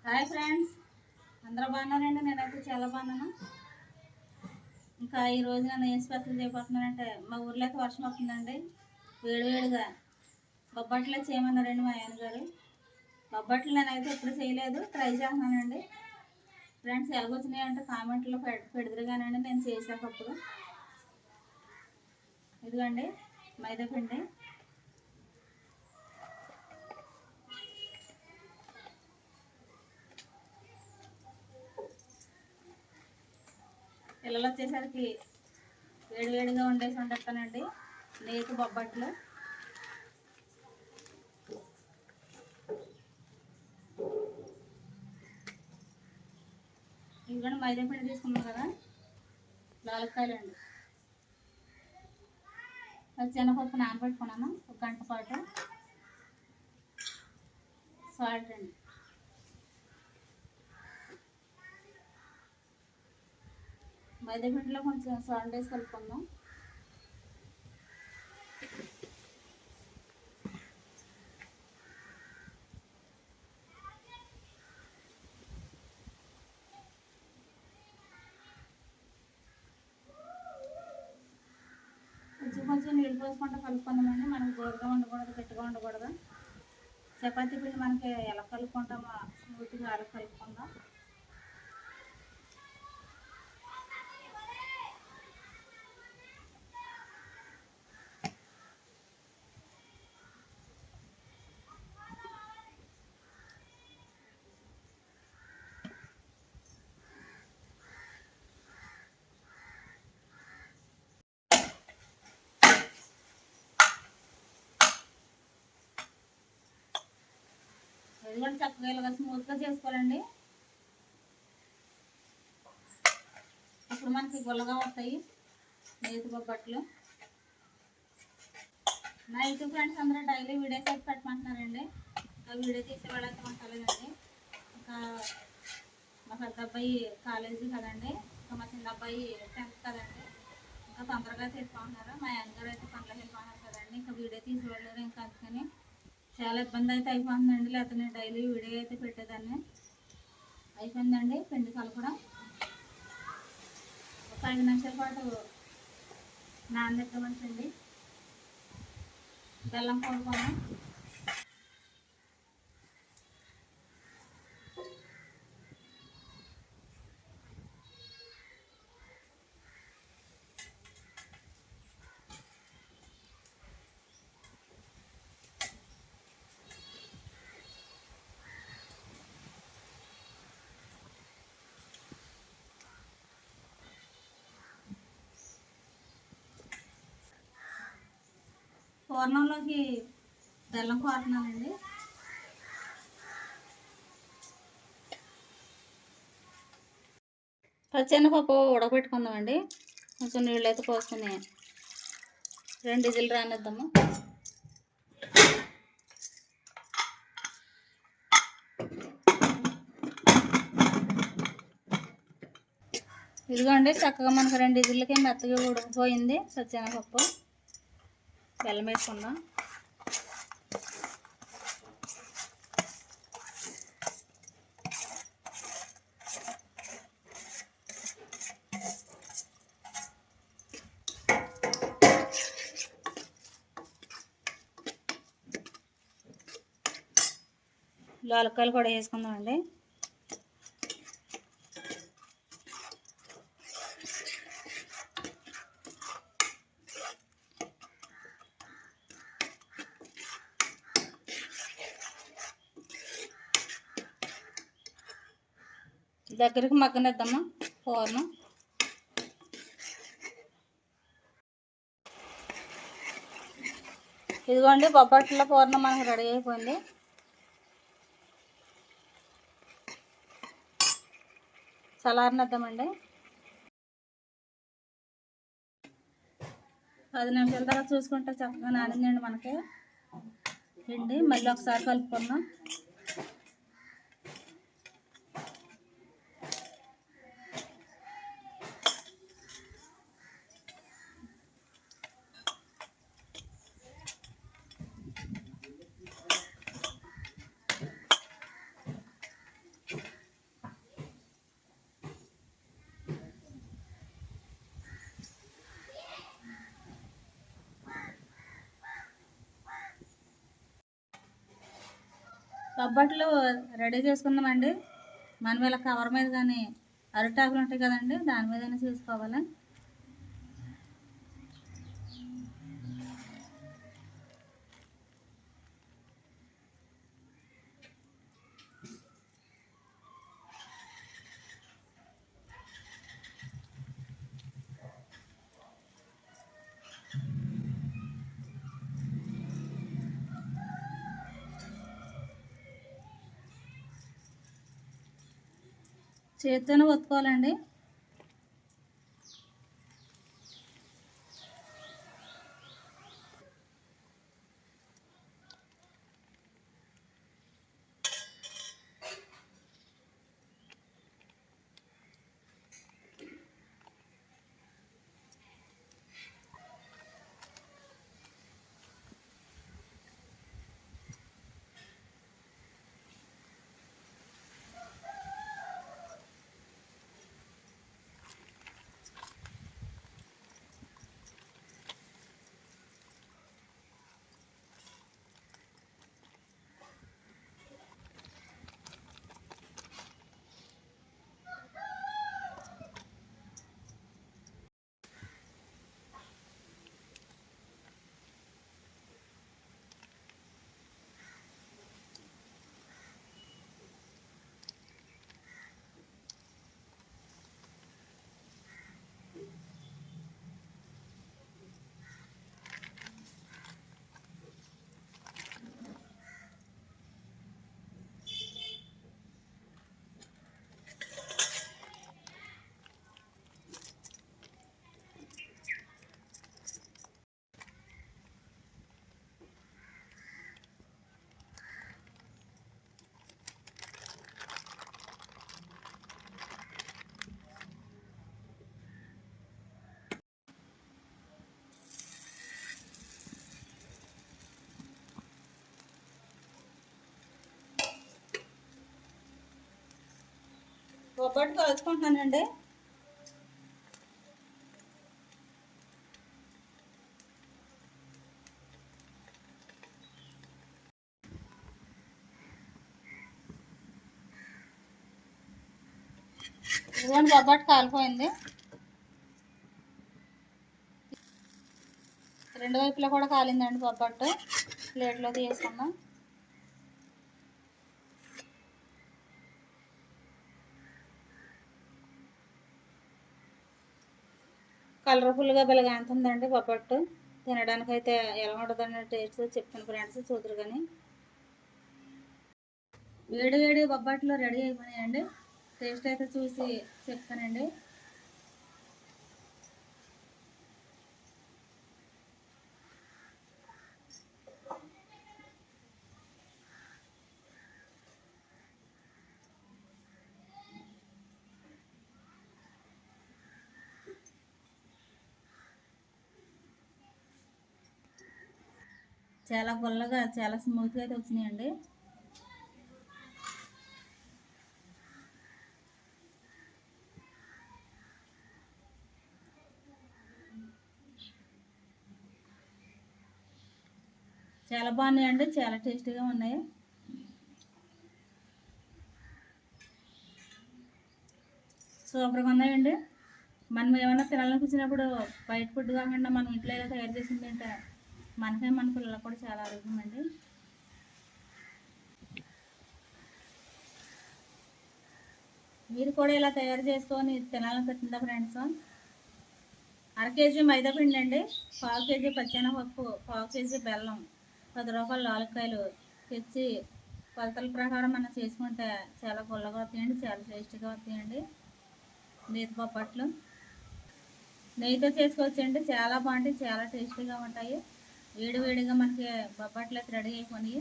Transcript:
Hi friends, అందరూ బాగున్నారండి? నేనైతే చాలా బాగున్నాను. ఇంకా ఈరోజు నేను ఏం స్పెషల్ చేయబోతున్నానంటే, మా ఊర్లో అయితే వర్షం వస్తుందండి. వేడివేడిగా బొబ్బట్లు చేయమన్నారండి మా ఆయన గారు. బొబ్బట్లు నేనైతే ఎప్పుడు చేయలేదు, ట్రై చేస్తున్నానండి. ఫ్రెండ్స్ ఎలాగొచ్చినాయి అంటే కామెంట్లో పెడదురు కానండి నేను చేసాకప్పుడు. ఇదిగోండి మైదా పిండి, పిల్లలు వచ్చేసరికి వేడివేడిగా వండేసి వండేస్తానండి నేతి బొబ్బట్లు. ఇదిగోండి మైదా పిండి తీసుకున్నాం కదా, లాలక్కాయలు అండి. శనగపప్పు నానబెట్టుకున్నాను ఒక గంట పాటు. సాల్ట్ అండి, మైదా పిండిలో కొంచెం సాల్ట్ వేసి కలుపుకుందాం. కొంచెం నీళ్ళు పోసుకుంటూ కలుపుకుందామండి. మనకి గోరుగా ఉండకూడదు, గట్టిగా ఉండకూడదు. చపాతీ పిండి మనకి ఎలా కలుపుకుంటామో స్మూత్గా అలా కలుపుకుందాం. ఇది కూడా చక్కగా ఇలాగా స్మూత్గా చేసుకోవాలండి. ఇప్పుడు మనకి గుల్లగా వస్తాయి నేతి బొబ్బట్లు. నా యూట్యూబ్ ఫ్రెండ్స్ అందరూ డైలీ వీడియోస్ అయితే పెట్టమంటున్నారండి. ఇంకా వీడియో తీసే వాళ్ళైతే మాట్లాడలేదండి. ఇంకా మా పెద్ద అబ్బాయి కాలేజీ కదండి, ఇంకా మా చిన్న అబ్బాయి 10th కదండి. ఇంకా తొందరగా తీసుకుంటున్నారు. మా అన్నగారు అయితే పనులకు వెళ్ళిపోతున్నారు కదండి, ఇంకా వీడియో తీసేవాళ్ళు. ఇంకా అందుకని చాలా ఇబ్బంది అయితే అయిపోతుందండి. లేకపోతే నేను డైలీ వీడియో అయితే పెట్టేదాన్ని. అయిపోయిందండి పిండి కలపడం. ఒక 5 నిమిషాల పాటు నానబెట్టమని పిండి. బెల్లం కొనుక్కోము. పూర్ణంలోకి బెల్లం కోరుతున్నానండి. పచ్చెనపప్పు ఉడకబెట్టుకుందామండి. కొంచెం నీళ్ళు అయితే పోసుకుని 2 విజిల్ రానిద్దాము. ఇదిగోండి చక్కగా మనకు 2 విజిల్లకి మెత్తగా ఉడికిపోయింది పచ్చెనపప్పు. బెల్లం వేసుకుందాం. లాలక్కాయలు కూడా వేసుకుందామండి. దగ్గరికి మగ్గనిద్దామా పూర్ణం. ఇదిగోండి బొబ్బట్ల పూర్ణం మనకు రెడీ అయిపోయింది. చల్లారనిద్దామండి. 10 నిమిషాల తర్వాత చూసుకుంటే చక్కగా నానిందండి మనకి పిండి. మళ్ళీ ఒకసారి కలుపుకుందాం. బొబ్బట్లు రెడీ చేసుకుందామండి. మనం ఇలా కవర్ మీద కానీ అరిటాకులు ఉంటాయి కదండి, దాని మీదనే చేసుకోవాలి. చేత్తోనే ఒత్తుకోవాలండి. బొబ్బట్టు కలుసుకుంటున్నానండి. ఇదిగోండి బొబ్బట్టు కాలిపోయింది. రెండు వైపులా కూడా కాలిందండి బొబ్బట్టు. ప్లేట్లో తీసుకున్నాం. కలర్ఫుల్గా వెలగాంతుందండి బొబ్బట్టు. తినడానికైతే ఎలా ఉంటుందండి టేస్ట్ చెప్తాను ఫ్రెండ్స్, చూద్దరు కానీ. వేడి వేడి బొబ్బట్లు రెడీ అయిపోయాయండి. టేస్ట్ అయితే చూసి చెప్తానండి. చాలా పుల్లగా చాలా స్మూత్గా అయితే వచ్చినాయండి. చాలా బాగున్నాయండి, చాలా టేస్టీగా ఉన్నాయి. సూపర్గా ఉన్నాయండి. మనం ఏమైనా తినాలనిపించినప్పుడు బయట ఫుడ్ కాకుండా మనం ఇంట్లో ఏదో తయారు చేసింది తింటే మనకే మన పిల్లలకు కూడా చాలా ఆరోగ్యం అండి. మీరు కూడా ఇలా తయారు చేసుకొని తినాలనిపిస్తుందా ఫ్రెండ్స్? అర కేజీ మైదా పిండి అండి, పావు కేజీ పచ్చెనపప్పు, పావు కేజీ బెల్లం, 10 రూపాయల యాలక్కాయలు తెచ్చి కొలతల ప్రకారం మనం చేసుకుంటే చాలా పుల్లగా వస్తాయండి, చాలా టేస్టీగా వస్తాయండి. నేతి బొబ్బట్లు నెయ్యితో చేసుకోవచ్చండి. చాలా బాగుంటాయి, చాలా టేస్టీగా ఉంటాయి. వేడివేడిగా మనకి బొబ్బట్లు అయితే రెడీ అయిపోయి